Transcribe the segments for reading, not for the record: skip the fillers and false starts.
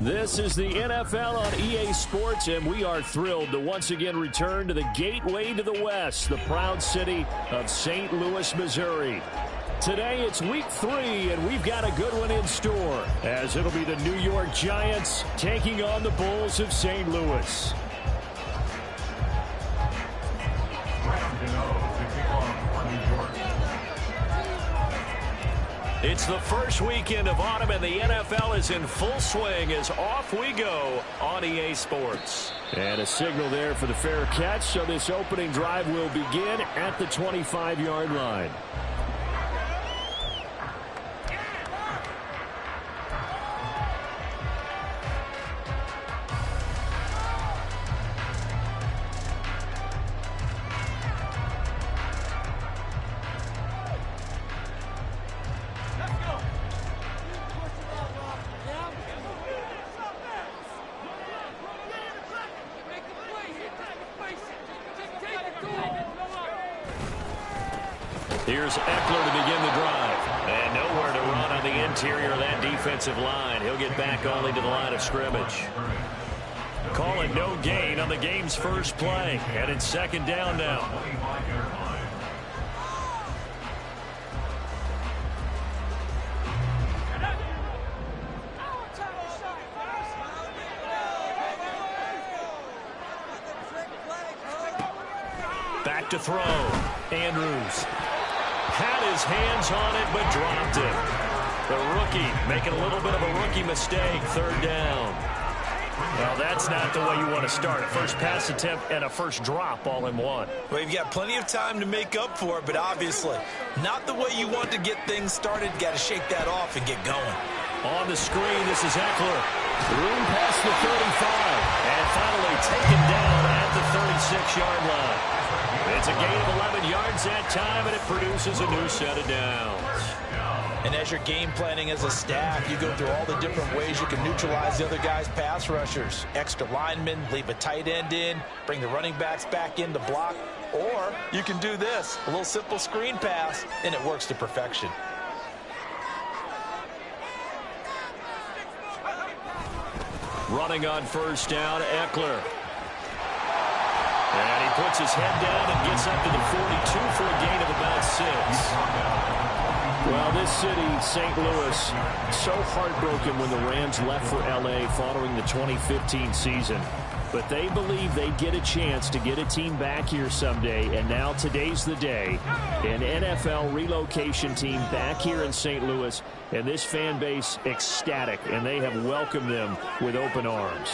This is the NFL on EA Sports, and we are thrilled to once again return to the gateway to the West, the proud city of St. Louis, Missouri. Today it's week 3, and we've got a good one in store, as it'll be the New York Giants taking on the Bulls of St. Louis. It's the first weekend of autumn, and the NFL is in full swing as off we go on EA Sports. And a signal there for the fair catch, so this opening drive will begin at the 25-yard line. Here's Eckler to begin the drive. And nowhere to run on the interior of that defensive line. He'll get back only to the line of scrimmage. Call it no gain on the game's first play. And it's second down now. Back to throw. Andrews had his hands on it, but dropped it. The rookie making a little bit of a rookie mistake. Third down. Well, that's not the way you want to start. A first pass attempt and a first drop all in one. Well, you've got plenty of time to make up for it, but obviously not the way you want to get things started. Got to shake that off and get going. On the screen, this is Eckler. Room past the 35. And finally taken down at the 36-yard line. It's a gain of 11 yards that time, and it produces a new set of downs. And as you're game planning as a staff, you go through all the different ways you can neutralize the other guy's pass rushers. Extra linemen, leave a tight end in, bring the running backs back in to block. Or you can do this, a little simple screen pass, and it works to perfection. Running on first down, Eckler. And he puts his head down and gets up to the 42 for a gain of about 6. Well, this city, St. Louis, so heartbroken when the Rams left for L.A. following the 2015 season. But they believe they get a chance to get a team back here someday, and now today's the day. An NFL relocation team back here in St. Louis, and this fan base ecstatic, and they have welcomed them with open arms.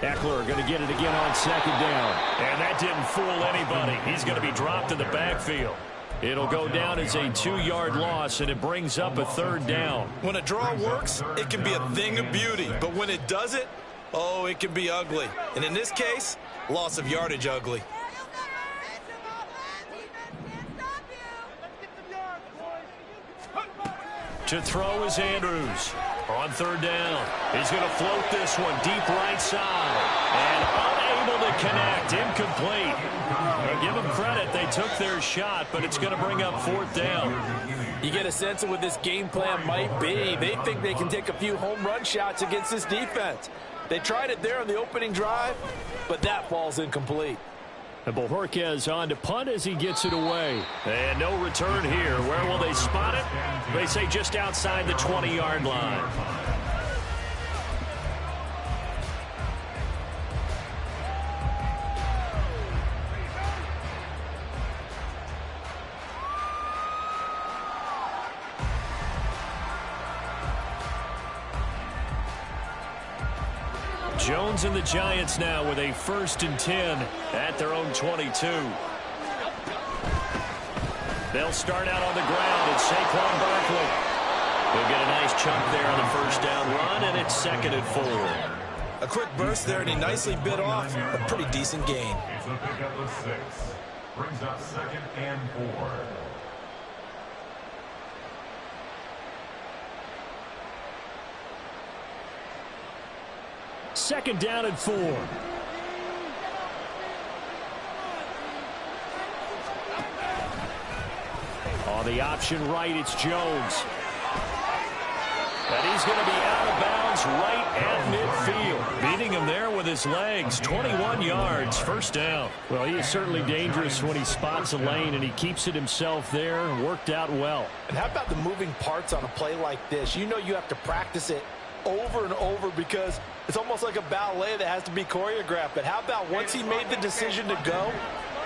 Eckler going to get it again on second down. And that didn't fool anybody. He's going to be dropped in the backfield. It'll go down as a 2-yard loss, and it brings up a third down. When a draw works, it can be a thing of beauty. But when it doesn't, oh, it can be ugly. And in this case, loss of yardage ugly. To throw is Andrews. On third down, he's going to float this one deep right side. And unable to connect, incomplete. Well, give them credit, they took their shot, but it's going to bring up fourth down. You get a sense of what this game plan might be. They think they can take a few home run shots against this defense. They tried it there on the opening drive, but that falls incomplete. And Bojorquez on to punt as he gets it away. And no return here. Where will they spot it? They say just outside the 20-yard line. Jones and the Giants now with a 1st and 10 at their own 22. They'll start out on the ground, and Saquon Barkley will get a nice chunk there on the first down run, and it's 2nd and 4. A quick burst there, and he nicely bit off a pretty decent gain. It's a pickup of 6. Brings up 2nd and 4. Second down and 4. On the option right, it's Jones. And he's going to be out of bounds right at midfield. Beating him there with his legs. 21 yards, first down. Well, he is certainly dangerous when he spots a lane, and he keeps it himself there. Worked out well. And how about the moving parts on a play like this? You know you have to practice it over and over because it's almost like a ballet that has to be choreographed. But how about once he made the decision to go,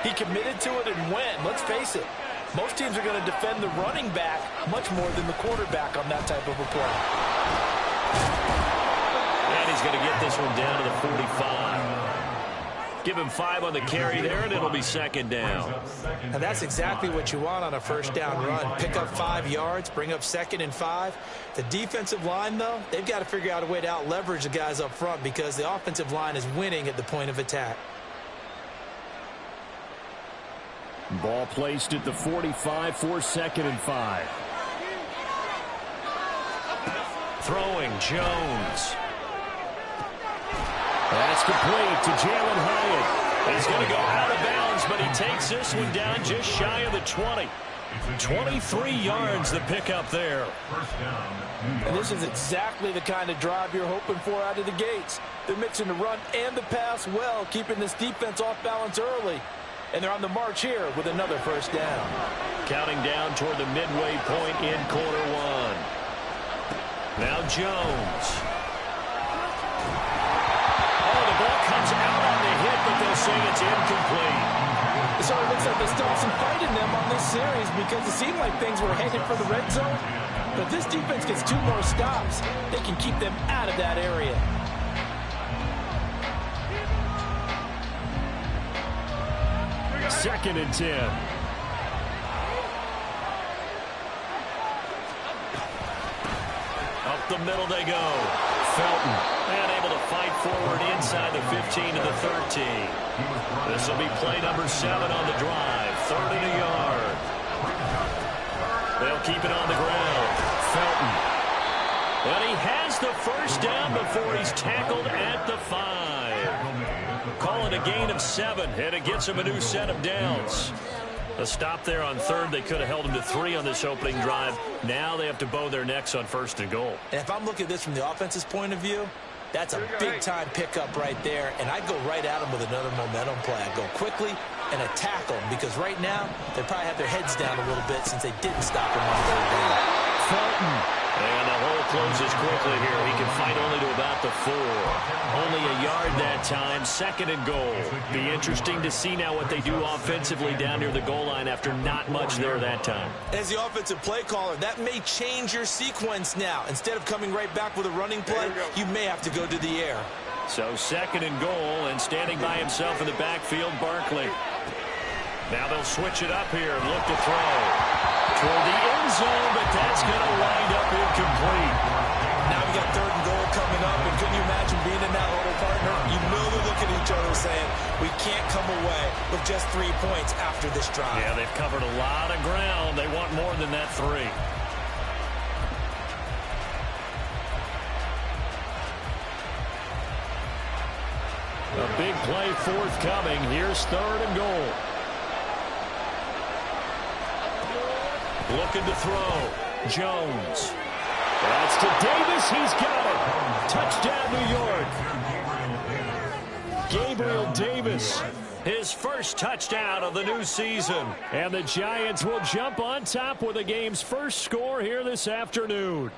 he committed to it and went. Let's face it. Most teams are going to defend the running back much more than the quarterback on that type of a play. And he's going to get this one down to the 45. Give him 5 on the carry there, and it'll be second down. And that's exactly what you want on a first down run. Pick up 5 yards, bring up 2nd and 5. The defensive line, though, they've got to figure out a way to out-leverage the guys up front because the offensive line is winning at the point of attack. Ball placed at the 45 for 2nd and 5. Throwing, Jones. That's complete to Jalen Hyatt. He's going to go out of bounds, but he takes this one down just shy of the 20. 23 yards the pickup there. And this is exactly the kind of drive you're hoping for out of the gates. They're mixing the run and the pass well, keeping this defense off balance early. And they're on the march here with another first down. Counting down toward the midway point in quarter one. Now Jones. Oh, the ball comes out on the hit, but they'll say it's incomplete. It sort of looks like they still have some fight in them on this series because it seemed like things were headed for the red zone. But this defense gets 2 more stops. They can keep them out of that area. Second and 10. Up the middle they go. Felton, and able to fight forward inside the 15 to the 13. This will be play number 7 on the drive. 3rd and a yard. They'll keep it on the ground. Felton. And he has the first down before he's tackled at the 5. Calling a gain of 7, and it gets him a new set of downs. A stop there on 3rd. They could have held him to 3 on this opening drive. Now they have to bow their necks on 1st and goal. And if I'm looking at this from the offense's point of view, that's a big-time pickup right there. And I'd go right at him with another momentum play. I'd go quickly and attack them because right now they probably have their heads down a little bit since they didn't stop him on 3rd down. Felton. And the hole closes quickly here. He can fight only to about the 4. Only a yard that time. 2nd and goal. Be interesting to see now what they do offensively down near the goal line after not much there that time. As the offensive play caller, that may change your sequence now. Instead of coming right back with a running play, you may have to go to the air. So 2nd and goal, and standing by himself in the backfield, Barkley. Now they'll switch it up here and look to throw. Toward the end zone, but that's going to wind up incomplete. Now we got 3rd and goal coming up, and can you imagine being in that huddle, partner? You know they're looking at each other saying, we can't come away with just 3 points after this drive. Yeah, they've covered a lot of ground. They want more than that 3. A big play forthcoming. Here's 3rd and goal. Looking to throw. Jones. That's to Davis. He's got it. Touchdown, New York. Gabriel Davis. His first touchdown of the new season. And the Giants will jump on top with the game's first score here this afternoon.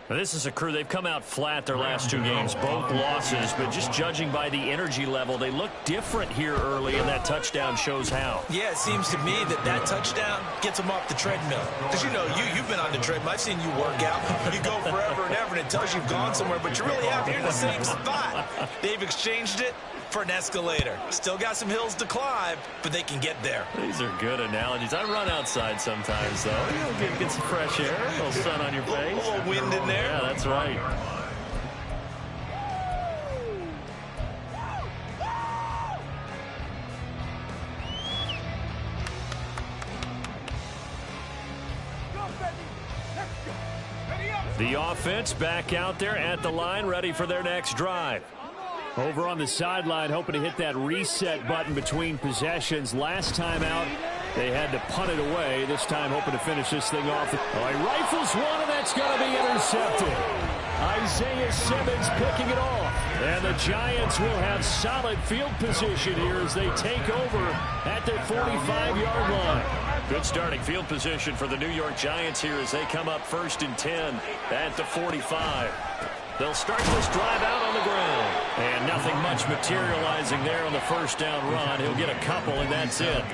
This is a crew, they've come out flat their last 2 games, both losses, but just judging by the energy level, they look different here early, and that touchdown shows how. Yeah, it seems to me that touchdown gets them off the treadmill. Because, you know, you've been on the treadmill. I've seen you work out. You go forever and ever, and it tells you you've gone somewhere, but you really have. You're in the same spot. They've exchanged it for an escalator. Still got some hills to climb, but they can get there. These are good analogies. I run outside sometimes, though. You'll get some fresh air, a little sun on your face. A little wind in there. Yeah, that's right. The offense back out there at the line, ready for their next drive. Over on the sideline, hoping to hit that reset button between possessions. Last time out, They had to punt it away, this time hoping to finish this thing off. Oh, he rifles one, and that's going to be intercepted. Isaiah Simmons picking it off. And the Giants will have solid field position here as they take over at their 45-yard line. Good starting field position for the New York Giants here as they come up 1st and 10 at the 45. They'll start this drive out on the ground. And nothing much materializing there on the first down run. He'll get a couple, and that's it.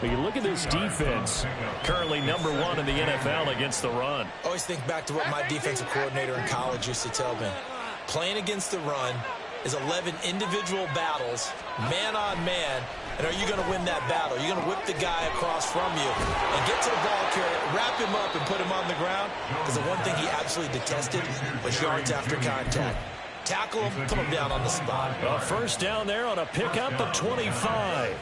But you look at this defense, currently #1 in the NFL against the run. Always think back to what my defensive coordinator in college used to tell me. Playing against the run is 11 individual battles, man on man, and are you going to win that battle? You're going to whip the guy across from you and get to the ball carrier, wrap him up, and put him on the ground? Because the one thing he absolutely detested was yards after contact. Tackle him, put him down on the spot. Well, first down there on a pickup of 25.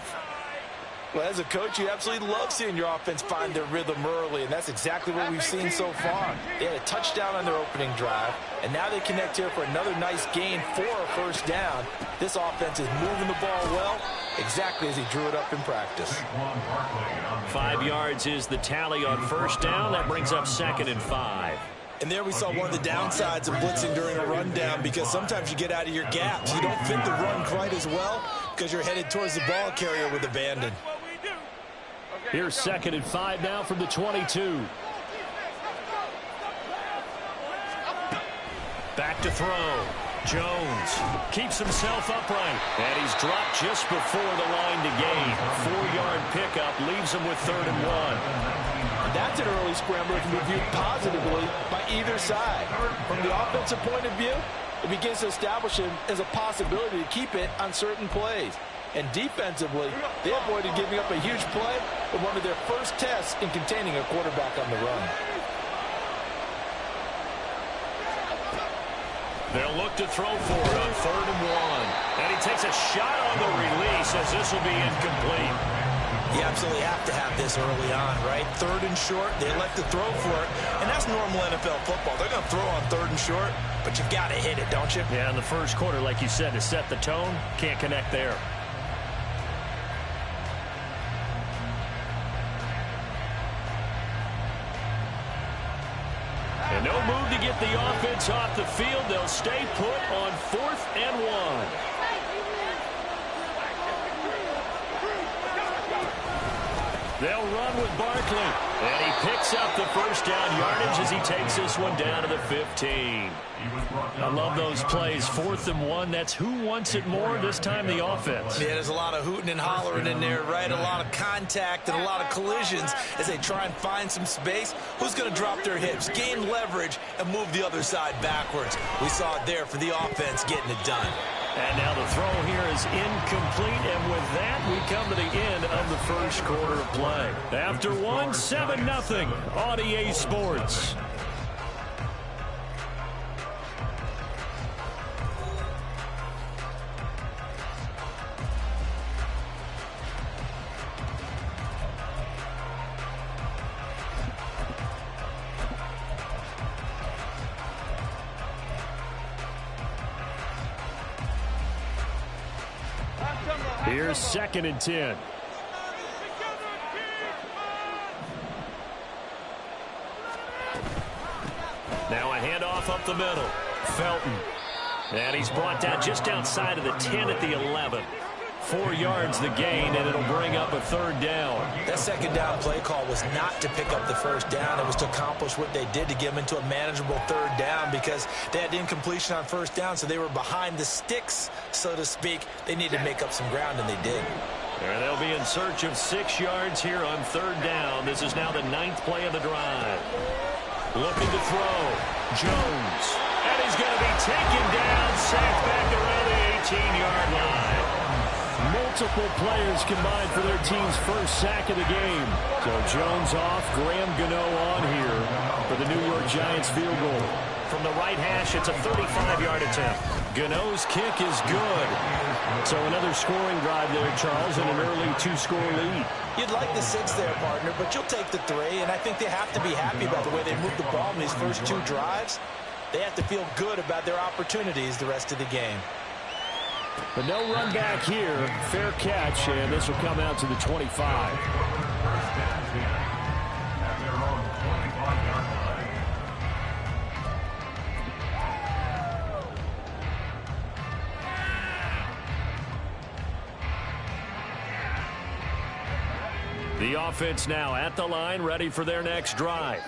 Well, as a coach, you absolutely love seeing your offense find their rhythm early, and that's exactly what we've seen so far. They had a touchdown on their opening drive, and now they connect here for another nice gain for a first down. This offense is moving the ball well, exactly as he drew it up in practice. 5 yards is the tally on first down. That brings up 2nd and 5. And there we saw one of the downsides of blitzing during a rundown, because sometimes you get out of your gaps. You don't fit the run quite as well because you're headed towards the ball carrier with abandon. Here's 2nd and 5 now from the 22. Back to throw. Jones keeps himself upright. And he's dropped just before the line to gain. 4-yard pickup leaves him with 3rd and 1. That's an early scrambler that can be viewed positively by either side. From the offensive point of view, it begins to establish him as a possibility to keep it on certain plays. And defensively, they avoided giving up a huge play with one of their first tests in containing a quarterback on the run. They'll look to throw for it on 3rd and 1. And he takes a shot on the release as this will be incomplete. You absolutely have to have this early on, right? 3rd and short, they elect to throw for it. And that's normal NFL football. They're going to throw on 3rd and short, but you've got to hit it, don't you? Yeah, in the first quarter, like you said, to set the tone, can't connect there. And no move to get the offense off the field. They'll stay put on 4th and 1. They'll run with Barkley. And he picks up the first down yardage as he takes this one down to the 15. I love those plays. 4th and 1. That's who wants it more, this time the offense. Yeah, there's a lot of hooting and hollering in there, right? A lot of contact and a lot of collisions as they try and find some space. Who's going to drop their hips, gain leverage, and move the other side backwards? We saw it there for the offense getting it done. And now the throw here is incomplete, and with that, we come to the end of the first quarter of play. After 7-0 on EA Sports. Here's 2nd and 10. Now a handoff up the middle. Felton. And he's brought down just outside of the 10 at the 11. 4 yards the gain, and it'll bring up a 3rd down. That 2nd down play call was not to pick up the first down. It was to accomplish what they did to get them into a manageable 3rd down, because they had incompletion on first down, so they were behind the sticks, so to speak. They needed to make up some ground, and they did. And they'll be in search of 6 yards here on 3rd down. This is now the 9th play of the drive. Looking to throw. Jones. And he's going to be taken down, sacked back around the 18-yard line. Multiple players combined for their team's first sack of the game. So Jones off, Graham Gano on here for the New York Giants field goal. From the right hash, it's a 35-yard attempt. Gano's kick is good. So another scoring drive there, Charles, and an early 2-score lead. You'd like the 6 there, partner, but you'll take the 3, and I think they have to be happy about the way they moved the ball in these first 2 drives. They have to feel good about their opportunities the rest of the game. But no run back here. Fair catch, and this will come out to the 25. 10 at their own 25-yard line. The offense now at the line, ready for their next drive.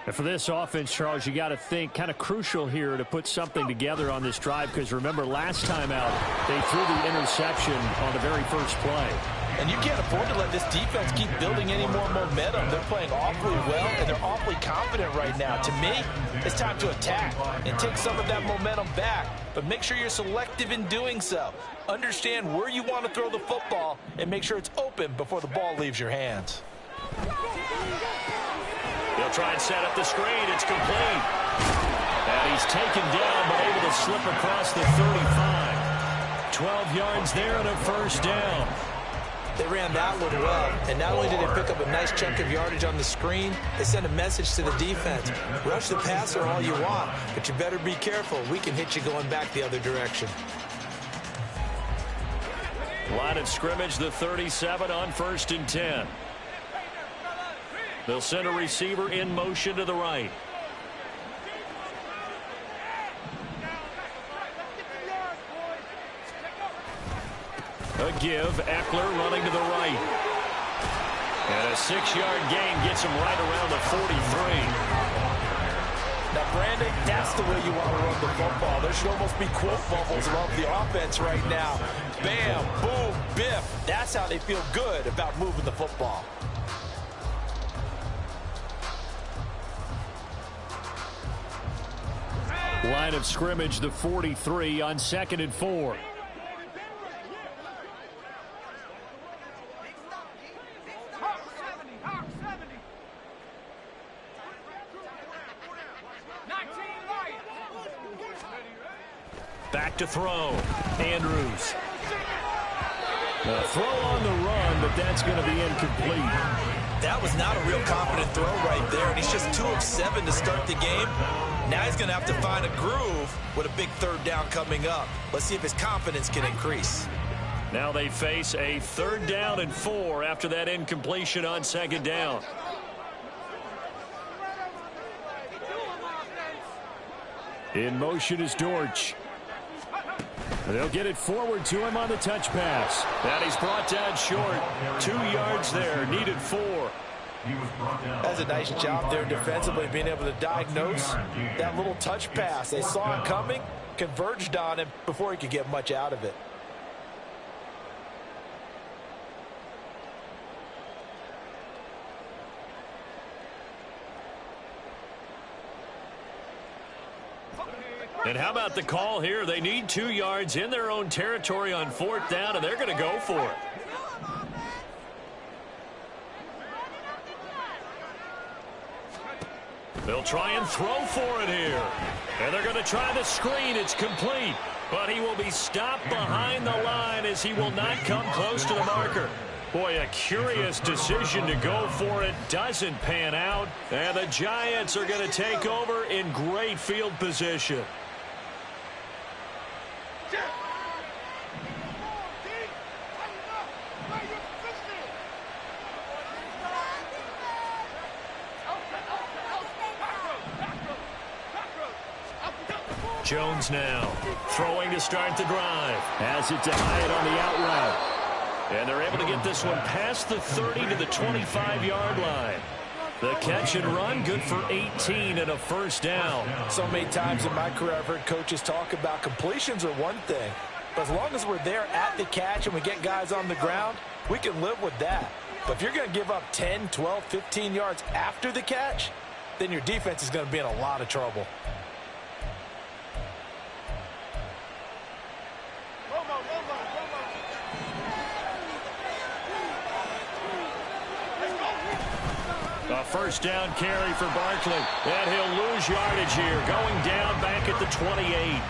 And for this offense, Charles, you got to think kind of crucial here to put something together on this drive, because remember last time out they threw the interception on the very first play. And you can't afford to let this defense keep building any more momentum. They're playing awfully well, and they're awfully confident right now. To me, it's time to attack and take some of that momentum back. But make sure you're selective in doing so. Understand where you want to throw the football and make sure it's open before the ball leaves your hands. They'll try and set up the screen. It's complete. And he's taken down, but able to slip across the 35. 12 yards there and a first down. They ran that one well, and not only did they pick up a nice chunk of yardage on the screen, they sent a message to the defense. Rush the passer all you want, but you better be careful. We can hit you going back the other direction. Line of scrimmage, the 37 on 1st and 10. They'll send a receiver in motion to the right. A give, Eckler running to the right. And a 6-yard gain gets him right around the 43. Now, Brandon, that's the way you want to run the football. There should almost be quote bubbles above the offense right now. Bam, boom, biff. That's how they feel good about moving the football. Line of scrimmage, the 43 on 2nd and 4. Back to throw. Andrews. A throw on the run, but that's going to be incomplete. That was not a real confident throw right there, and he's just 2 of 7 to start the game. Now he's going to have to find a groove with a big 3rd down coming up. Let's see if his confidence can increase. Now they face a 3rd down and 4 after that incompletion on 2nd down. In motion is Dortch. They'll get it forward to him on the touch pass. And he's brought down short. 2 yards there, needed 4. That's a nice job there defensively, being able to diagnose that little touch pass. They saw it coming, converged on him before he could get much out of it. And how about the call here? They need 2 yards in their own territory on 4th down, and they're going to go for it. They'll try and throw for it here. And they're going to try the screen. It's complete. But he will be stopped behind the line as he will not come close to the marker. Boy, a curious decision to go for it. Doesn't pan out. And the Giants are going to take over in great field position. Jones now throwing to start the drive. Has it to Hyatt on the out route. And they're able to get this one past the 30 to the 25-yard line. The catch and run, good for 18 and a first down. So many times in my career I've heard coaches talk about completions are one thing. But as long as we're there at the catch and we get guys on the ground, we can live with that. But if you're going to give up 10, 12, 15 yards after the catch, then your defense is going to be in a lot of trouble. A first down carry for Barkley. And he'll lose yardage here. Going down back at the 28.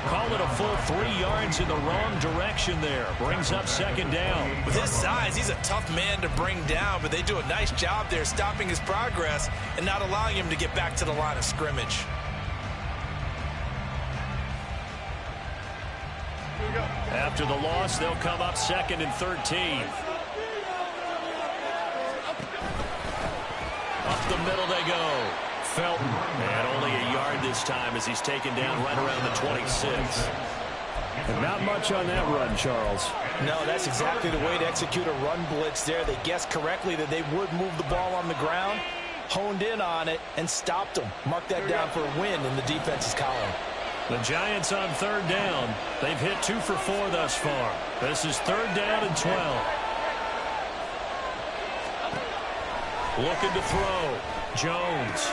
Call it a full 3 yards in the wrong direction there. Brings up second down. With his size, he's a tough man to bring down, but they do a nice job there stopping his progress and not allowing him to get back to the line of scrimmage. After the loss, they'll come up 2nd and 13. the middle they go. Felton, and only a yard this time as he's taken down right around the 26. And not much on that run, Charles. No, that's exactly the way to execute a run blitz there. They guessed correctly that they would move the ball on the ground, honed in on it, and stopped them. Mark that down for a win in the defense's column. The Giants on third down. They've hit 2 for 4 thus far. This is third down and 12. Looking to throw. Jones.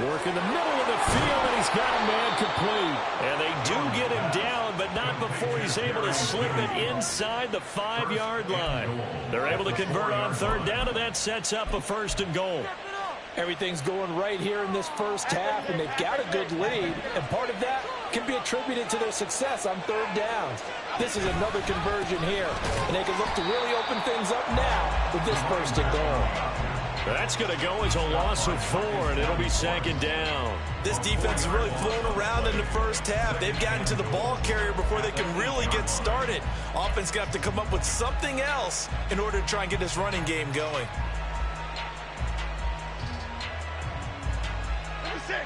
Work in the middle of the field, and he's got a man complete. And they do get him down, but not before he's able to slip it inside the 5-yard line. They're able to convert on third down, and that sets up a 1st and goal. Everything's going right here in this first half, and they've got a good lead, and part of that can be attributed to their success on third downs. This is another conversion here, and they can look to really open things up now with this 1st and goal. That's going to go as a loss of 4, and it'll be 2nd down. This defense has really flown around in the first half. They've gotten to the ball carrier before they can really get started. Offense got to come up with something else in order to try and get this running game going.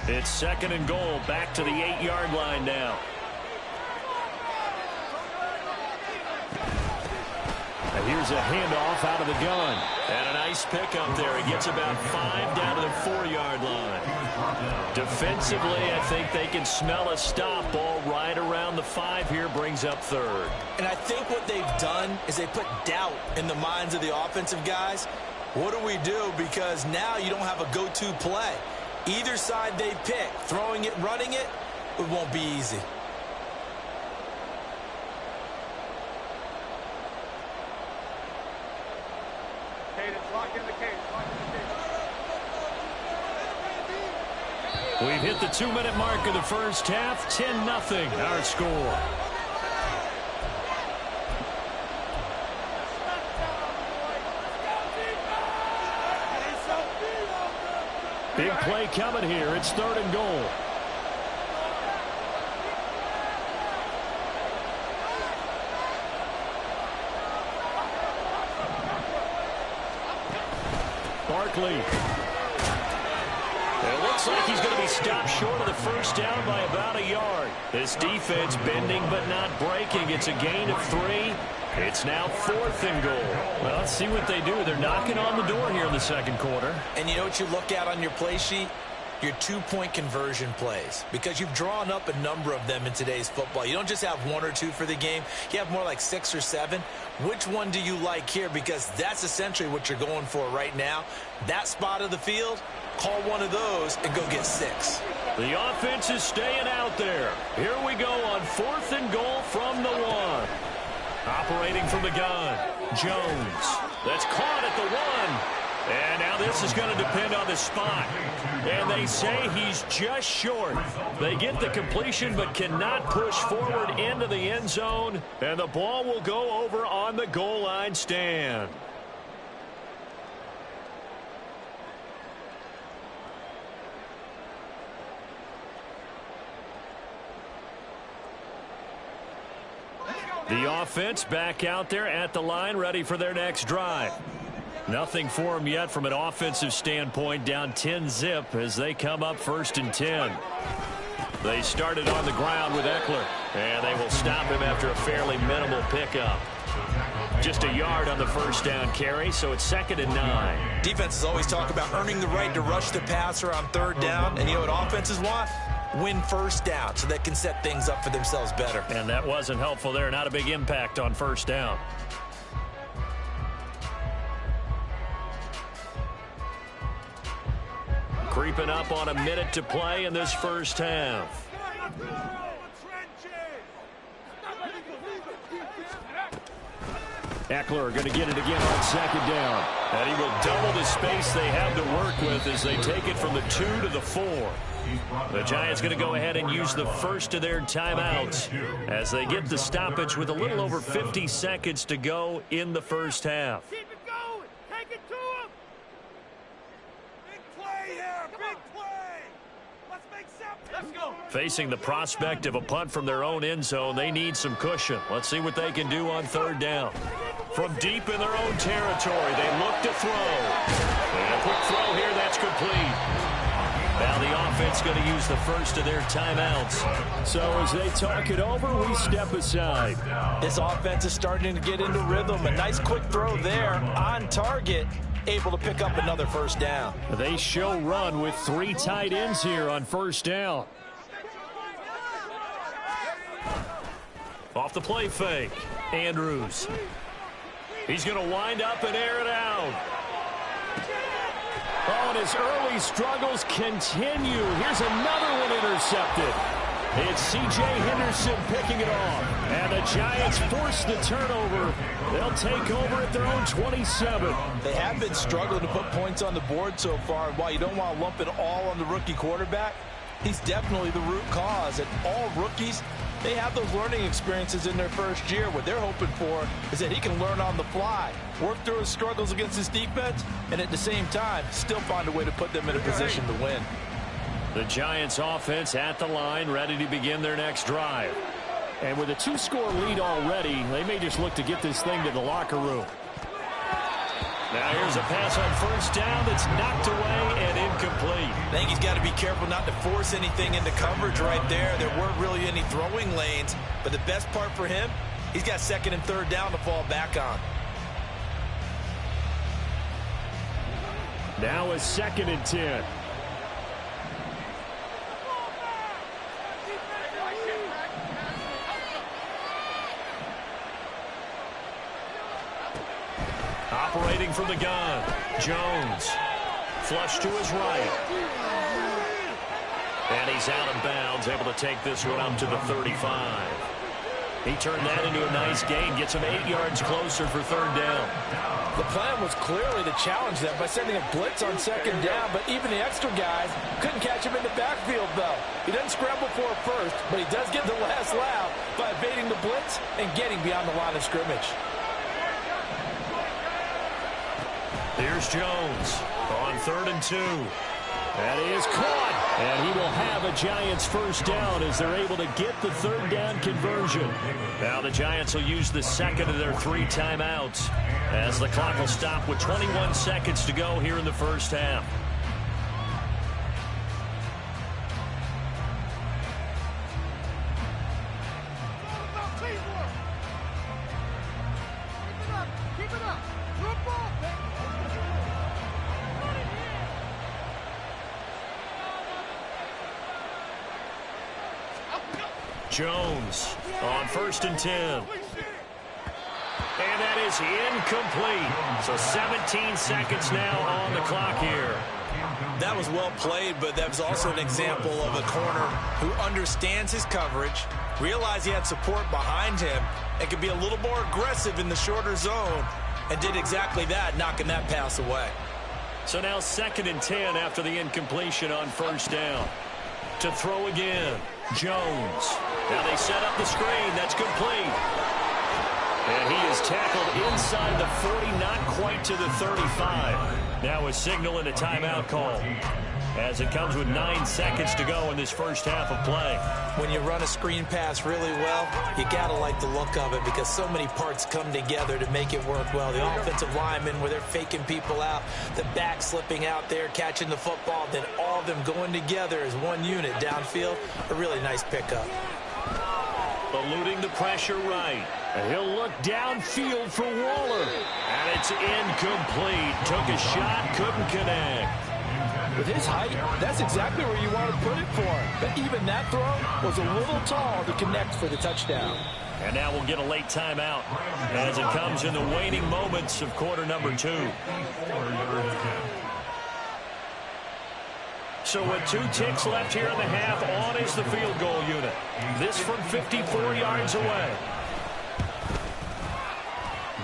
It's 2nd and goal, back to the 8-yard line now. And here's a handoff out of the gun. And a nice pickup there. He gets about 5 down to the 4-yard line. Defensively, I think they can smell a stop. Ball right around the 5 here, brings up 3rd. And I think what they've done is they put doubt in the minds of the offensive guys. What do we do? Because now you don't have a go-to play. Either side they pick, throwing it, running it, it won't be easy. We've hit the 2-minute mark of the first half. 10-0 our score. Big play coming here. It's 3rd and goal. Barkley. It looks like he's going to be stopped short of the 1st down by about a yard. This defense bending but not breaking. It's a gain of 3. It's now 4th and goal. Well, let's see what they do. They're knocking on the door here in the 2nd quarter. And you know what you look at on your play sheet? Your 2-point conversion plays, because you've drawn up a number of them in today's football. You don't just have 1 or 2 for the game. You have more like 6 or 7. Which one do you like here? Because that's essentially what you're going for right now. That spot of the field, call one of those and go get 6. The offense is staying out there. Here we go on 4th and goal from the 1. Operating from the gun, Jones. That's caught at the 1. And now this is going to depend on the spot. And they say he's just short. They get the completion but cannot push forward into the end zone. And the ball will go over on the goal line stand. The offense back out there at the line, ready for their next drive. Nothing for them yet from an offensive standpoint, down 10-0 as they come up 1st and 10. They started on the ground with Eckler, and they will stop him after a fairly minimal pickup. Just a yard on the 1st down carry, so it's 2nd and 9. Defenses always talk about earning the right to rush the passer on 3rd down, and you know what offenses want? Win 1st down so they can set things up for themselves better. And that wasn't helpful there. Not a big impact on 1st down. Creeping up on a minute to play in this first half. Eckler going to get it again on 2nd down. And he will double the space they have to work with as they take it from the 2 to the 4. The Giants going to go ahead and use the first of their timeouts as they get the stoppage with a little over 50 seconds to go in the first half. Keep it going. Take it to him. Big play here. Big play. Let's make something. Let's go. Facing the prospect of a punt from their own end zone, they need some cushion. Let's see what they can do on 3rd down. From deep in their own territory, they look to throw. And a quick throw here, that's complete. Now the offense going to use the first of their timeouts. So as they talk it over, we step aside. This offense is starting to get into rhythm. A nice quick throw there on target, able to pick up another first down. They show run with 3 tight ends here on first down. Off the play fake, Andrews. He's going to wind up and air it out. Oh, and his early struggles continue. Here's another one intercepted. It's C.J. Henderson picking it off. And the Giants force the turnover. They'll take over at their own 27. They have been struggling to put points on the board so far. And while you don't want to lump it all on the rookie quarterback, he's definitely the root cause. And all rookies, they have those learning experiences in their first year. What they're hoping for is that he can learn on the fly, work through his struggles against his defense, and at the same time, still find a way to put them in a position to win. The Giants offense at the line, ready to begin their next drive. And with a 2-score lead already, they may just look to get this thing to the locker room. Now here's a pass on first down that's knocked away and incomplete. I think he's got to be careful not to force anything into coverage right there. There weren't really any throwing lanes, but the best part for him, he's got second and third down to fall back on. Now a 2nd and 10. Operating from the gun, Jones. Flush to his right. And he's out of bounds, able to take this one up to the 35. He turned that into a nice gain, gets him 8 yards closer for third down. The plan was clearly to challenge them by sending a blitz on second down, but even the extra guys couldn't catch him in the backfield, though. He doesn't scramble for it first, but he does get the last laugh by evading the blitz and getting beyond the line of scrimmage. Here's Jones on 3rd and 2. That is caught. And he will have a Giants first down as they're able to get the third down conversion. Now the Giants will use the second of their 3 timeouts as the clock will stop with 21 seconds to go here in the first half. Jones on 1st and 10. And that is incomplete. So 17 seconds now on the clock here. That was well played, but that was also an example of a corner who understands his coverage, realized he had support behind him, and could be a little more aggressive in the shorter zone, and did exactly that, knocking that pass away. So now 2nd and 10 after the incompletion on first down. To throw again, Jones. Now they set up the screen. That's complete. And he is tackled inside the 40, not quite to the 35. Now a signal and a timeout call as it comes with 9 seconds to go in this first half of play. When you run a screen pass really well, you got to like the look of it because so many parts come together to make it work well. The offensive linemen where they're faking people out, the back slipping out there, catching the football, then all of them going together as one unit downfield. A really nice pickup. Eluding the pressure right. And he'll look downfield for Waller. And it's incomplete. Took a shot, couldn't connect. With his height, that's exactly where you want to put it for him. But even that throw was a little tall to connect for the touchdown. And now we'll get a late timeout as it comes in the waning moments of quarter number 2. So with 2 ticks left here in the half, on is the field goal unit. This from 54 yards away.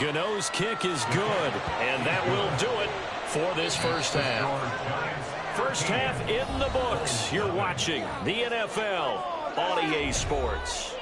Gano's kick is good, and that will do it for this first half. First half in the books. You're watching the NFL on EA Sports.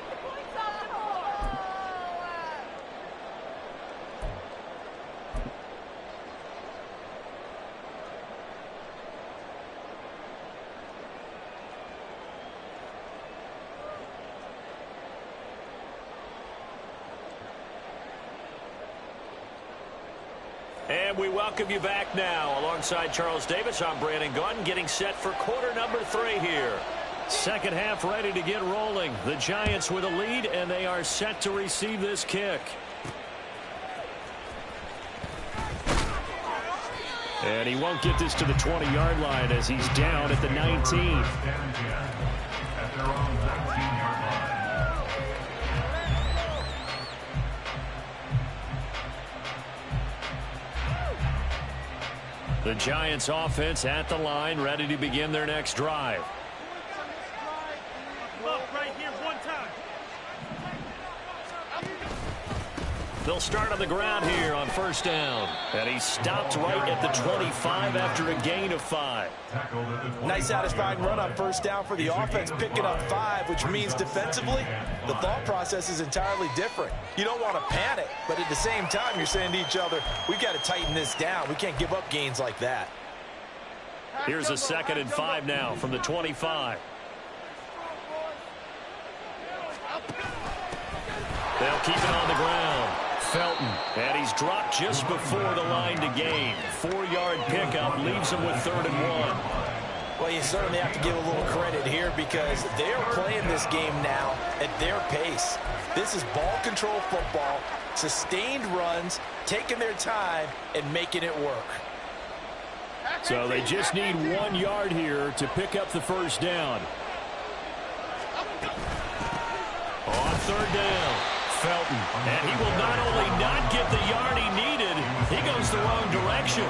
And we welcome you back now. Alongside Charles Davis, I'm Brandon Gunn, getting set for quarter number 3 here. Second half ready to get rolling. The Giants with a lead, and they are set to receive this kick. And he won't get this to the 20-yard line as he's down at the 19. The Giants offense at the line, ready to begin their next drive. Right here, one time. They'll start on the ground here on first down. And he stopped right at the 25 after a gain of 5. Nice satisfying run on first down for the offense, picking up 5, which means defensively, the thought process is entirely different. You don't want to panic, but at the same time, you're saying to each other, we've got to tighten this down. We can't give up gains like that. Here's a 2nd and 5 now from the 25. They'll keep it on the ground. Felton, and he's dropped just before the line to gain. 4-yard pickup leaves him with 3rd and 1. Well, you certainly have to give a little credit here because they're playing this game now at their pace. This is ball control football, sustained runs, taking their time, and making it work. So they just need 1 yard here to pick up the first down. On 3rd down. Felton, and he will not only not get the yard he needed, he goes the wrong direction.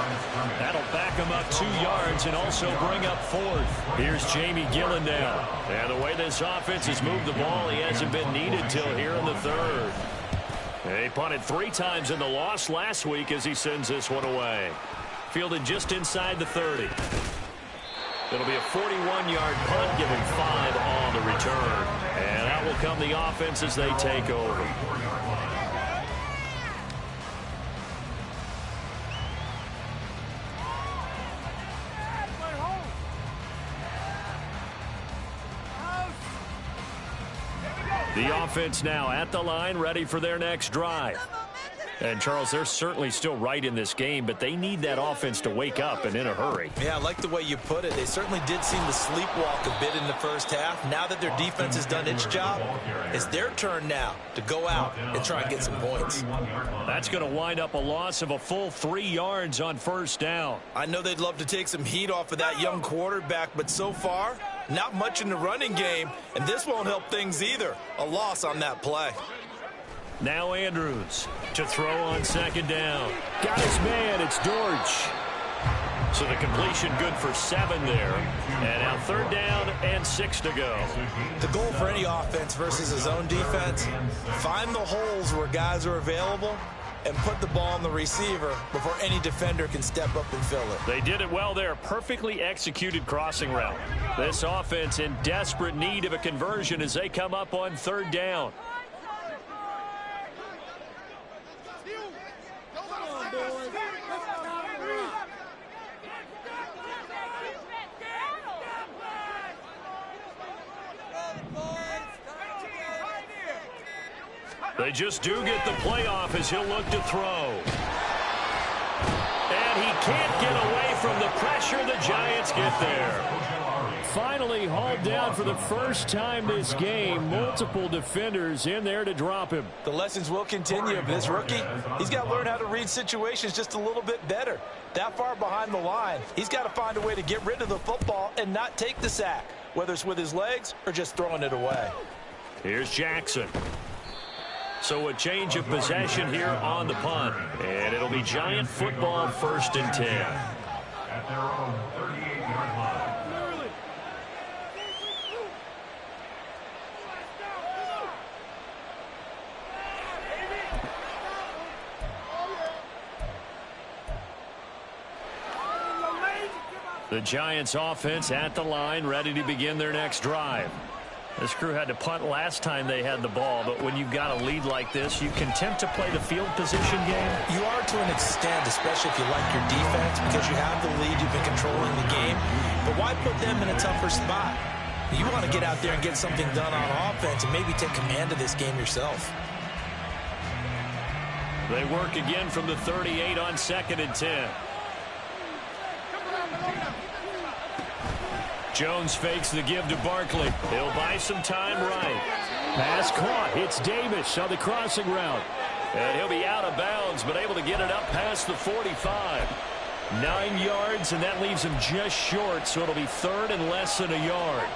That'll back him up 2 yards and also bring up 4th. Here's Jamie Gillen now. And the way this offense has moved the ball, he hasn't been needed till here in the 3rd. He punted 3 times in the loss last week as he sends this one away. Fielded just inside the 30. It'll be a 41-yard punt, giving 5 on the return. And out will come the offense as they take over. The offense now at the line, ready for their next drive. And, Charles, they're certainly still right in this game, but they need that offense to wake up and in a hurry. Yeah, I like the way you put it. They certainly did seem to sleepwalk a bit in the first half. Now that their defense has done its job, it's their turn now to go out and try and get some points. That's going to wind up a loss of a full 3 yards on first down. I know they'd love to take some heat off of that young quarterback, but so far, not much in the running game, and this won't help things either. A loss on that play. Now Andrews to throw on 2nd down. Got his man. It's Dortch. So the completion good for 7 there. And now 3rd down and 6 to go. The goal for any offense versus his own defense, find the holes where guys are available and put the ball on the receiver before any defender can step up and fill it. They did it well there. Perfectly executed crossing route. This offense in desperate need of a conversion as they come up on 3rd down. They just do get the playoff as he'll look to throw. And he can't get away from the pressure. The Giants get there. Finally hauled down for the first time this game. Multiple defenders in there to drop him. The lessons will continue. This rookie, he's got to learn how to read situations just a little bit better. That far behind the line, he's got to find a way to get rid of the football and not take the sack, whether it's with his legs or just throwing it away. Here's Jackson. So a change of possession here on the punt. And it'll be Giant football 1st and 10. At their own 38-yard line. The Giants offense at the line, ready to begin their next drive. This crew had to punt last time they had the ball, but when you've got a lead like this, you content to play the field position game? You are to an extent, especially if you like your defense, because you have the lead, you've been controlling the game. But why put them in a tougher spot? You want to get out there and get something done on offense and maybe take command of this game yourself. They work again from the 38 on 2nd and 10. Jones fakes the give to Barkley. He'll buy some time right. Pass caught. It's Davis on the crossing route. And he'll be out of bounds, but able to get it up past the 45. 9 yards, and that leaves him just short, so it'll be 3rd and less than a yard.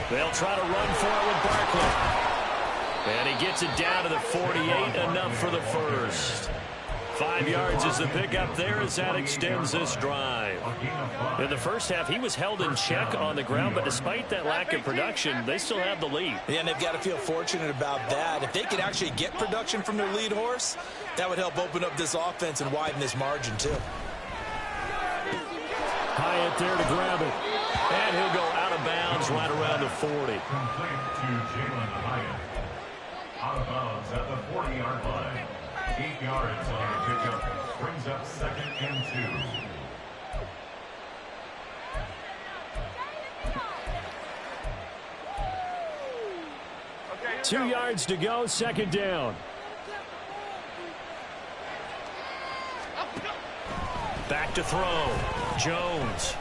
They'll try to run for it with Barkley. And he gets it down to the 48, enough for the first. 5 yards is the pickup there as that extends this drive. In the first half, he was held in check on the ground, but despite that lack of production, they still have the lead. Yeah, and they've got to feel fortunate about that. If they could actually get production from their lead horse, that would help open up this offense and widen this margin, too. Hyatt there to grab it. And he'll go out of bounds right around the 40. Complete to Jalen Hyatt. Out of bounds at the 40-yard line. 8 yards on the pickup. Brings up 2nd and 2. 2 yards to go, 2nd down. Back to throw. Jones.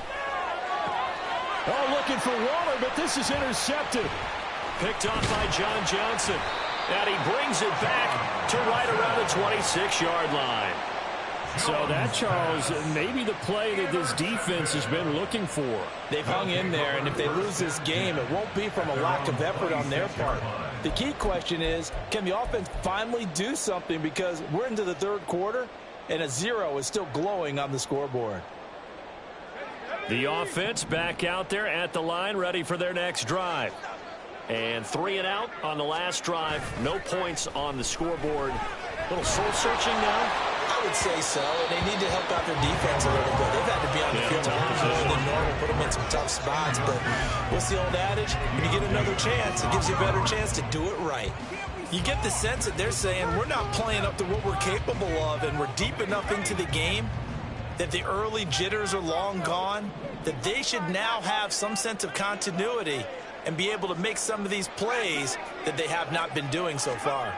Oh, looking for Waller, but this is intercepted. Picked off by John Johnson. And he brings it back to right around the 26-yard line. So that, Charles, maybe the play that this defense has been looking for. They've hung in there, and if they lose this game, it won't be from a lack of effort on their part. The key question is, can the offense finally do something, because we're into the 3rd quarter, and a 0 is still glowing on the scoreboard. The offense back out there at the line, ready for their next drive. And 3 and out on the last drive. No points on the scoreboard. A little soul-searching now. I would say so, and they need to help out their defense a little bit. They've had to be on the field a lot more than normal, put them in some tough spots. But what's the old adage? When you get another chance, it gives you a better chance to do it right. You get the sense that they're saying we're not playing up to what we're capable of, and we're deep enough into the game that the early jitters are long gone, that they should now have some sense of continuity and be able to make some of these plays that they have not been doing so far.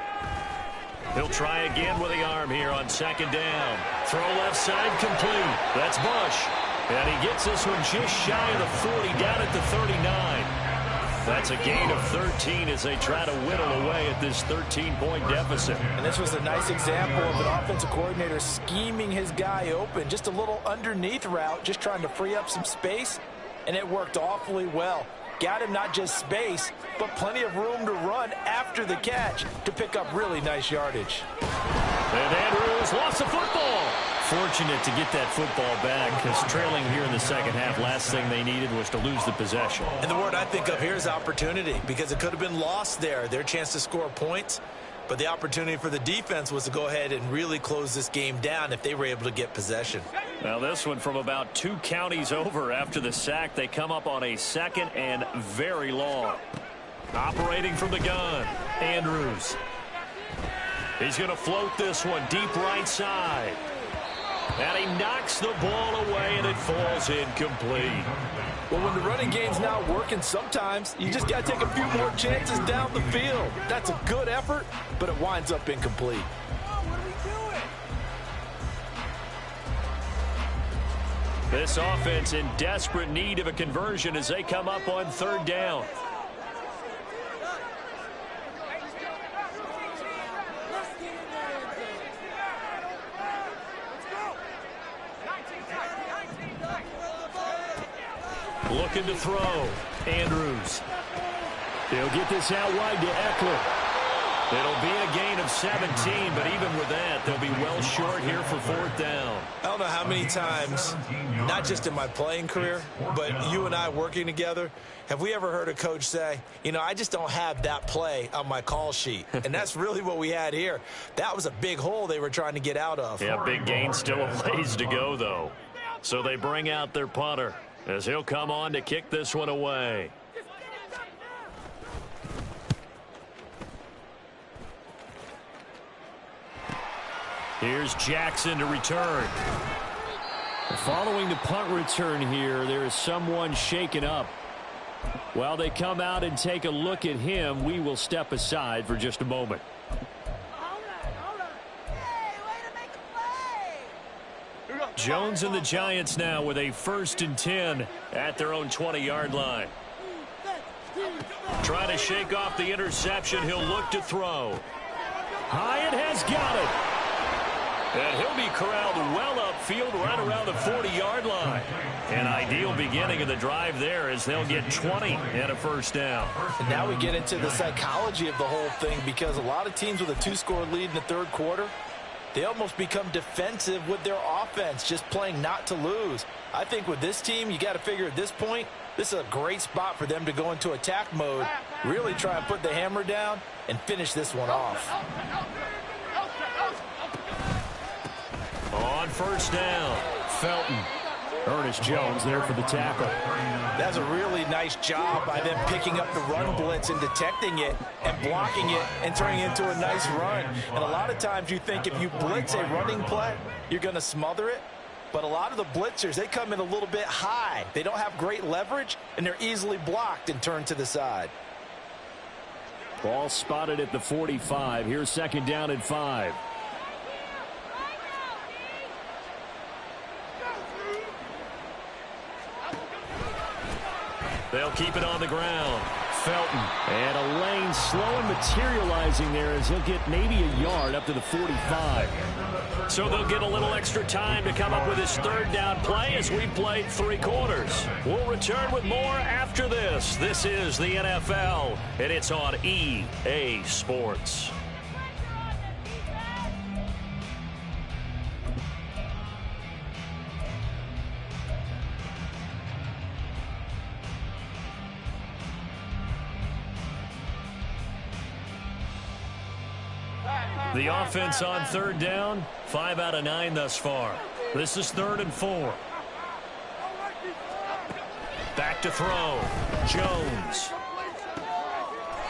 He'll try again with the arm here on 2nd down. Throw left side complete. That's Bush. And he gets this one just shy of the 40, down at the 39. That's a gain of 13 as they try to whittle away at this 13-point deficit. And this was a nice example of an offensive coordinator scheming his guy open. Just a little underneath route, just trying to free up some space, and it worked awfully well. Got him not just space, but plenty of room to run after the catch to pick up really nice yardage. And Andrews lost the football. Fortunate to get that football back, because trailing here in the second half, last thing they needed was to lose the possession. And the word I think of here is opportunity, because it could have been lost there. Their chance to score points, but the opportunity for the defense was to go ahead and really close this game down if they were able to get possession. Now this one from about 2 counties over after the sack. They come up on a 2nd and very long. Operating from the gun, Andrews. He's going to float this one deep right side. And he knocks the ball away, and it falls incomplete. Well, when the running game's not working, sometimes you just got to take a few more chances down the field. That's a good effort, but it winds up incomplete. This offense in desperate need of a conversion as they come up on 3rd down. Looking to throw. Andrews. They'll get this out wide to Eckler. It'll be a gain of 17, but even with that, they'll be well short here for 4th down. I don't know how many times, not just in my playing career, but you and I working together, have we ever heard a coach say, you know, I just don't have that play on my call sheet. And that's really what we had here. That was a big hole they were trying to get out of. Yeah, big gain, still a ways to go, though. So they bring out their punter as he'll come on to kick this one away. Here's Jackson to return. Following the punt return here, there is someone shaken up. While they come out and take a look at him, we will step aside for just a moment. Jones and the Giants now with a 1st and 10 at their own 20-yard line. Trying to shake off the interception. He'll look to throw. Hyatt has got it. And he'll be corralled well upfield right around the 40-yard line. An ideal beginning of the drive there as they'll get 20 and a 1st down. And now we get into the psychology of the whole thing, because a lot of teams with a 2-score lead in the 3rd quarter, they almost become defensive with their offense, just playing not to lose. I think with this team, you got to figure at this point, this is a great spot for them to go into attack mode, really try and put the hammer down and finish this one off. On 1st down, Felton. Ernest Jones there for the tackle. That's a really nice job by them picking up the run blitz and detecting it and blocking it and turning it into a nice run. And a lot of times you think if you blitz a running play, you're going to smother it. But a lot of the blitzers, they come in a little bit high. They don't have great leverage, and they're easily blocked and turned to the side. Ball spotted at the 45. Here's 2nd down and 5. They'll keep it on the ground. Felton. And a lane slow and materializing there as he'll get maybe a yard up to the 45. So they'll get a little extra time to come up with his 3rd down play as we played 3 quarters. We'll return with more after this. This is the NFL, and it's on EA Sports. The offense on 3rd down, 5 out of 9 thus far. This is 3rd and 4. Back to throw. Jones.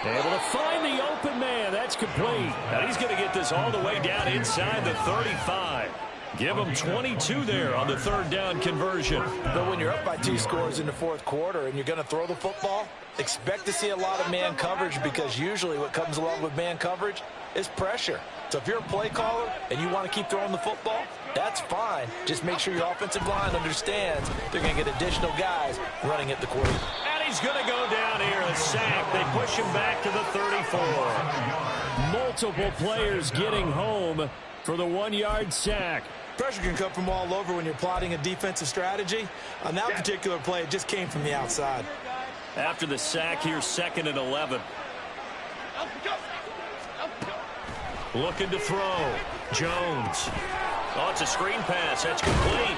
Able to find the open man. That's complete. And he's going to get this all the way down inside the 35. Give him 22 there on the 3rd down conversion. But when you're up by 2 scores in the 4th quarter and you're going to throw the football, expect to see a lot of man coverage, because usually what comes along with man coverage is pressure. So if you're a play caller and you want to keep throwing the football, that's fine. Just make sure your offensive line understands they're going to get additional guys running at the quarterback. And he's going to go down here, a sack. They push him back to the 34. Multiple players getting home for the 1-yard sack. Pressure can come from all over when you're plotting a defensive strategy. On that particular play, it just came from the outside. After the sack, here's 2nd and 11. Looking to throw. Jones. Oh, it's a screen pass. That's complete.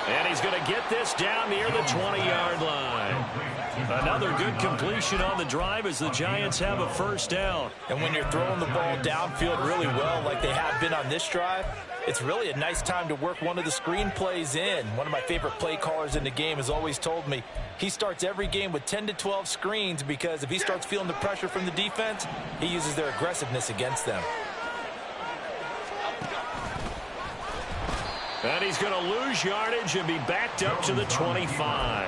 And he's going to get this down near the 20-yard line. Another good completion on the drive as the Giants have a 1st down. And when you're throwing the ball downfield really well like they have been on this drive, it's really a nice time to work one of the screen plays in. One of my favorite play callers in the game has always told me he starts every game with 10 to 12 screens, because if he starts feeling the pressure from the defense, he uses their aggressiveness against them. And he's going to lose yardage and be backed up to the 25.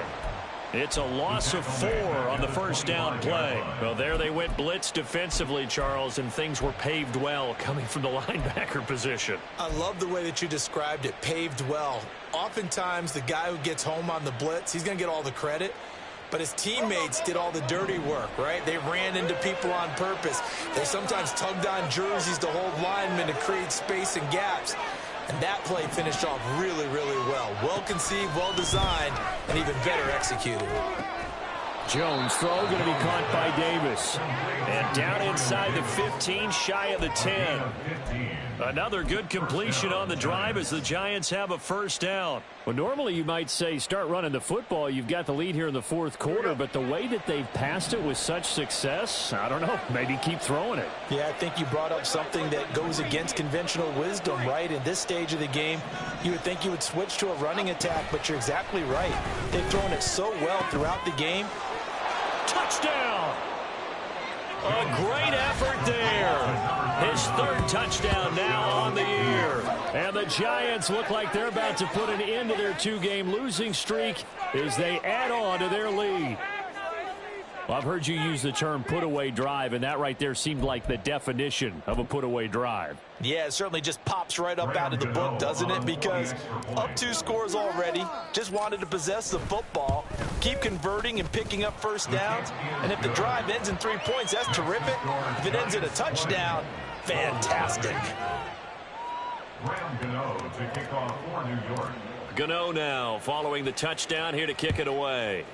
It's a loss of 4 on the 1st down play. Well, there they went blitz defensively, Charles, and things were paved well coming from the linebacker position. I love the way that you described it, paved well. Oftentimes, the guy who gets home on the blitz, he's going to get all the credit. But his teammates did all the dirty work, right? They ran into people on purpose. They sometimes tugged on jerseys to hold linemen to create space and gaps. And that play finished off really, really well. Well-conceived, well-designed, and even better executed. Jones throw going to be caught by Davis. And down inside the 15, shy of the 10. Another good completion on the drive as the Giants have a 1st down. Well, normally you might say start running the football. You've got the lead here in the 4th quarter, but the way that they've passed it with such success, I don't know, maybe keep throwing it. Yeah, I think you brought up something that goes against conventional wisdom, right? In this stage of the game, you would think you would switch to a running attack, but you're exactly right. They've thrown it so well throughout the game. Touchdown! A great effort there. His third touchdown now on the year. And the Giants look like they're about to put an end to their two-game losing streak as they add on to their lead. Well, I've heard you use the term put-away drive, and that right there seemed like the definition of a put-away drive. Yeah, it certainly just pops right up out of the book, doesn't it? Because up 2 scores already, just wanted to possess the football, keep converting and picking up first downs. And if the drive ends in 3 points, that's terrific. If it ends in a touchdown, fantastic. Gano to kick off for New York. Gano now following the touchdown here to kick it away.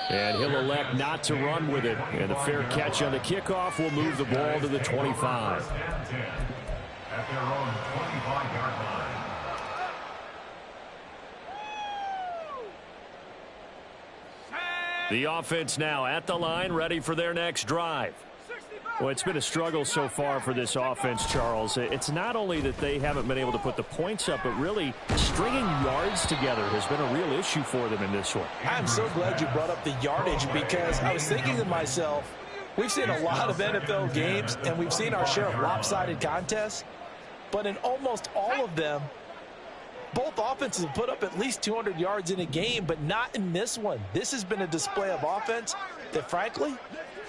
And he'll elect not to run with it. And a fair catch on the kickoff will move the ball to the 25. At their own 25-yard line. The offense now at the line, ready for their next drive. Well, it's been a struggle so far for this offense, Charles. It's not only that they haven't been able to put the points up, but really stringing yards together has been a real issue for them in this one. I'm so glad you brought up the yardage, because I was thinking to myself, we've seen a lot of NFL games, and we've seen our share of lopsided contests, but in almost all of them, both offenses have put up at least 200 yards in a game, but not in this one. This has been a display of offense that, frankly,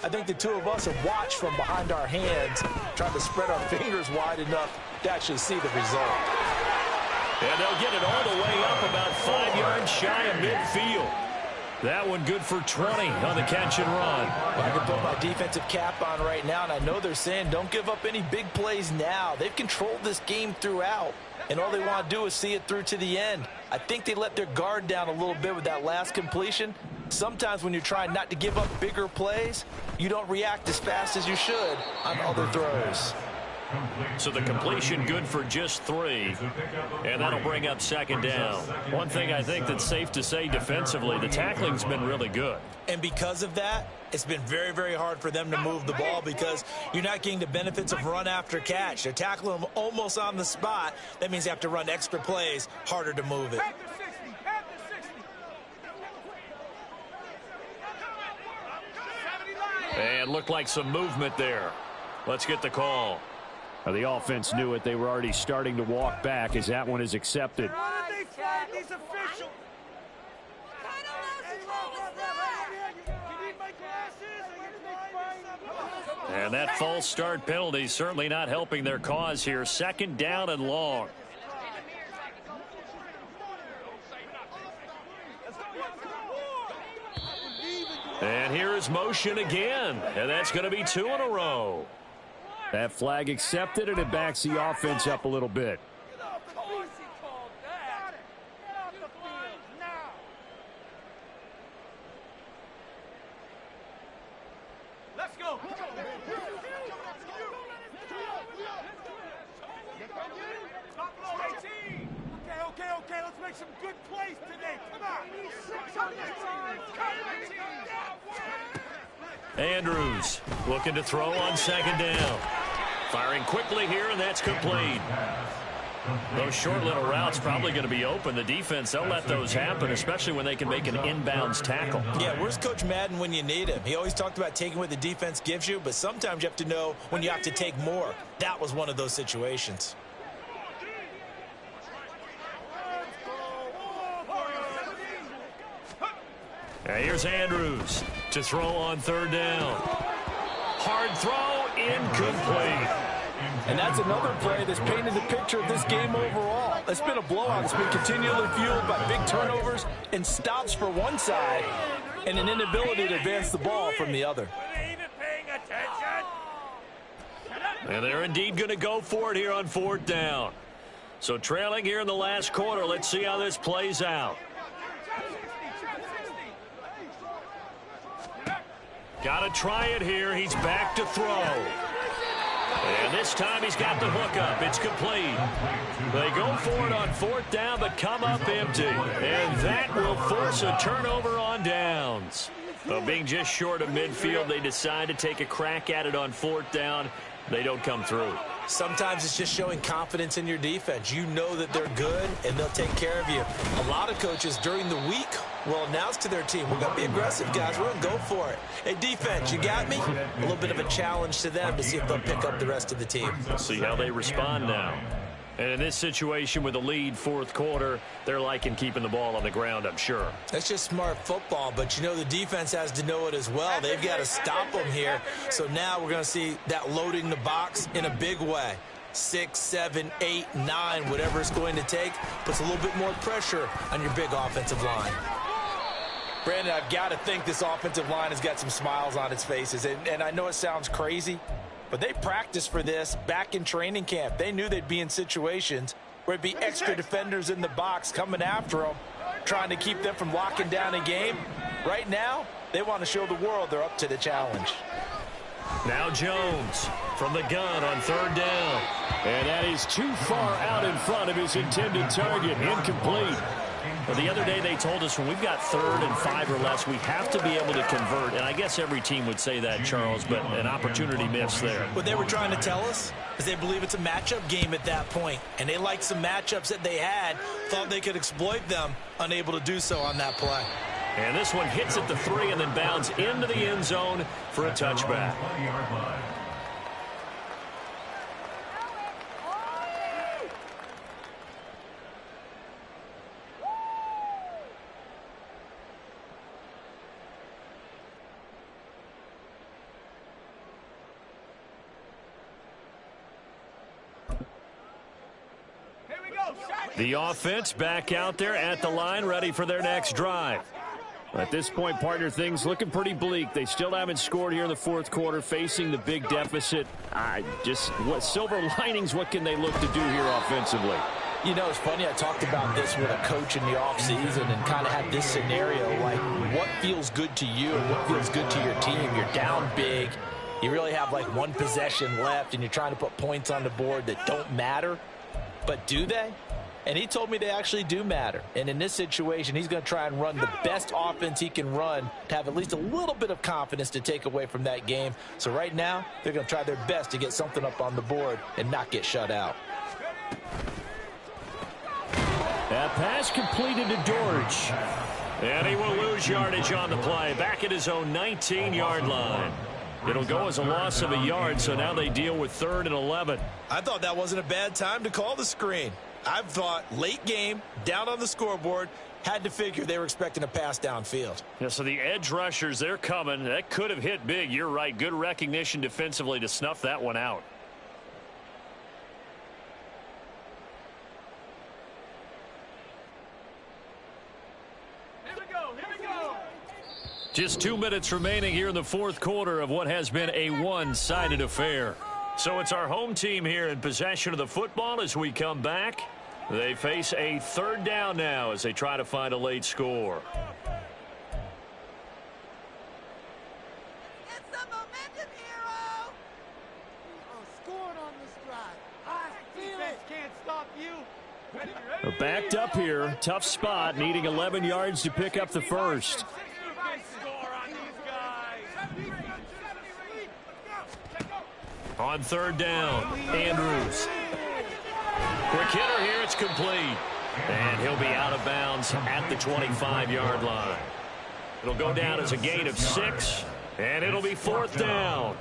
I think the two of us have watched from behind our hands, trying to spread our fingers wide enough to actually see the result. And they'll get it all the way up about 5 yards shy of midfield. That one good for 20 on the catch and run. Well, I can put my defensive cap on right now, and I know they're saying don't give up any big plays now. They've controlled this game throughout, and all they want to do is see it through to the end. I think they let their guard down a little bit with that last completion. Sometimes when you're trying not to give up bigger plays, you don't react as fast as you should on other throws. So the completion good for just 3, and that'll bring up second down. One thing I think that's safe to say defensively, the tackling's been really good. And because of that, it's been very, very hard for them to move the ball, because you're not getting the benefits of run after catch. They're tackling them almost on the spot. That means they have to run extra plays, harder to move it. And looked like some movement there. Let's get the call. The offense knew it. They were already starting to walk back as that one is accepted. And that false start penalty certainly not helping their cause here. Second down and long. And here is motion again. And that's going to be 2 in a row. That flag accepted, and it backs the offense up a little bit. Let's go. Okay, let's make some good plays today. Come on. Andrews looking to throw on second down. Firing quickly here, and that's complete. Those short little routes probably going to be open. The defense, they'll let those happen, especially when they can make an inbounds tackle. Yeah, where's Coach Madden when you need him? He always talked about taking what the defense gives you, but sometimes you have to know when you have to take more. That was one of those situations. Now here's Andrews to throw on third down. Hard throw, incomplete. And that's another play that's painted the picture of this game overall. It's been a blowout. It's been continually fueled by big turnovers and stops for one side and an inability to advance the ball from the other. And they're indeed going to go for it here on fourth down. So trailing here in the last quarter. Let's see how this plays out. Got to try it here. He's back to throw. And this time he's got the hook up. It's complete. They go for it on fourth down, but come up empty. And that will force a turnover on downs. Well, being just short of midfield, they decide to take a crack at it on fourth down. They don't come through. Sometimes it's just showing confidence in your defense. You know that they're good, and they'll take care of you. A lot of coaches during the week will announce to their team, we're going to be aggressive, guys. We're going to go for it. Hey, defense, you got me? A little bit of a challenge to them to see if they'll pick up the rest of the team. We'll see how they respond now. And in this situation with a lead fourth quarter, they're liking keeping the ball on the ground, I'm sure. That's just smart football, but you know the defense has to know it as well. They've got to stop them here. So now we're going to see that loading the box in a big way. 6, 7, 8, 9, whatever it's going to take, puts a little bit more pressure on your big offensive line. Brandon, I've got to think this offensive line has got some smiles on its faces. And I know it sounds crazy, but they practiced for this back in training camp. They knew they'd be in situations where it'd be extra defenders in the box coming after them, trying to keep them from locking down a game. Right now, they want to show the world they're up to the challenge. Now Jones from the gun on third down. And that is too far out in front of his intended target. Incomplete. Well, the other day they told us when we've got 3rd and 5 or less, we have to be able to convert. And I guess every team would say that, Charles, but an opportunity missed there. What they were trying to tell us is they believe it's a matchup game at that point. And they liked some matchups that they had, thought they could exploit them, unable to do so on that play. And this one hits at the 3 and then bounds into the end zone for a touchback. The offense back out there at the line, ready for their next drive. At this point, partner, things looking pretty bleak. They still haven't scored here in the fourth quarter, facing the big deficit. What silver linings, what can they look to do here offensively? You know, it's funny, I talked about this with a coach in the offseason and kind of had this scenario, like what feels good to you and what feels good to your team. You're down big. You really have like one possession left, and you're trying to put points on the board that don't matter. But do they? And he told me they actually do matter. And in this situation, he's going to try and run the best offense he can run to have at least a little bit of confidence to take away from that game. So right now, they're going to try their best to get something up on the board and not get shut out. That pass completed to Dortch. And he will lose yardage on the play. Back at his own 19-yard line. It'll go as a loss of a yard, so now they deal with 3rd and 11. I thought that wasn't a bad time to call the screen. I thought late game, down on the scoreboard, had to figure they were expecting a pass downfield. Yeah, so the edge rushers, they're coming. That could have hit big. You're right. Good recognition defensively to snuff that one out. Here we go. Here we go. Just 2 minutes remaining here in the fourth quarter of what has been a one-sided affair. So it's our home team here in possession of the football as we come back. They face a 3rd down now as they try to find a late score. Get some momentum, hero! Scoring on this drive. I feel it. Can't stop you. Backed up here. Tough spot. Needing 11 yards to pick up the first. On 3rd down, Andrews. Quick hitter here, it's complete. And he'll be out of bounds at the 25-yard line. It'll go down as a gain of 6, and it'll be 4th down.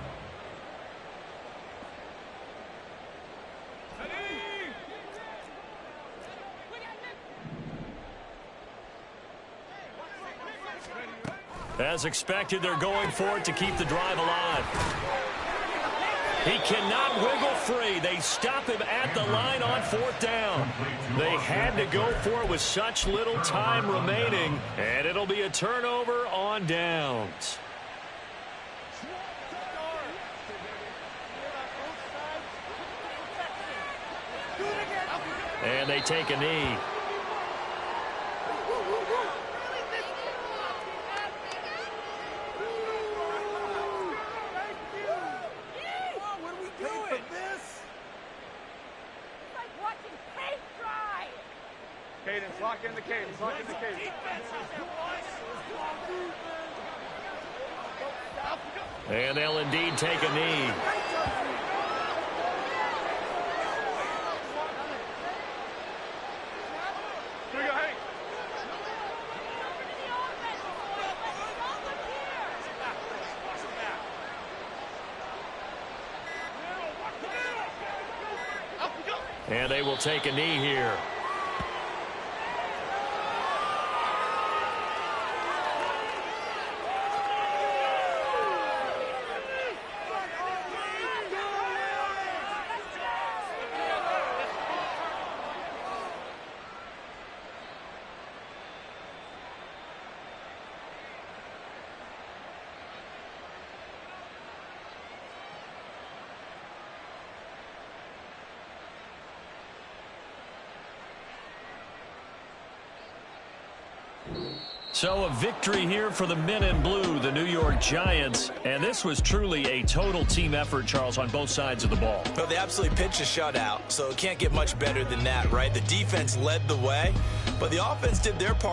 As expected, they're going for it to keep the drive alive. He cannot wiggle free. They stop him at the line on 4th down. They had to go for it with such little time remaining, and it'll be a turnover on downs. And they take a knee. Cadence, lock in the cadence, lock in the cadence. And they'll indeed take a knee. And they will take a knee here. So a victory here for the men in blue, the New York Giants. And this was truly a total team effort, Charles, on both sides of the ball. Well, they absolutely pitched a shutout, so it can't get much better than that, right? The defense led the way, but the offense did their part.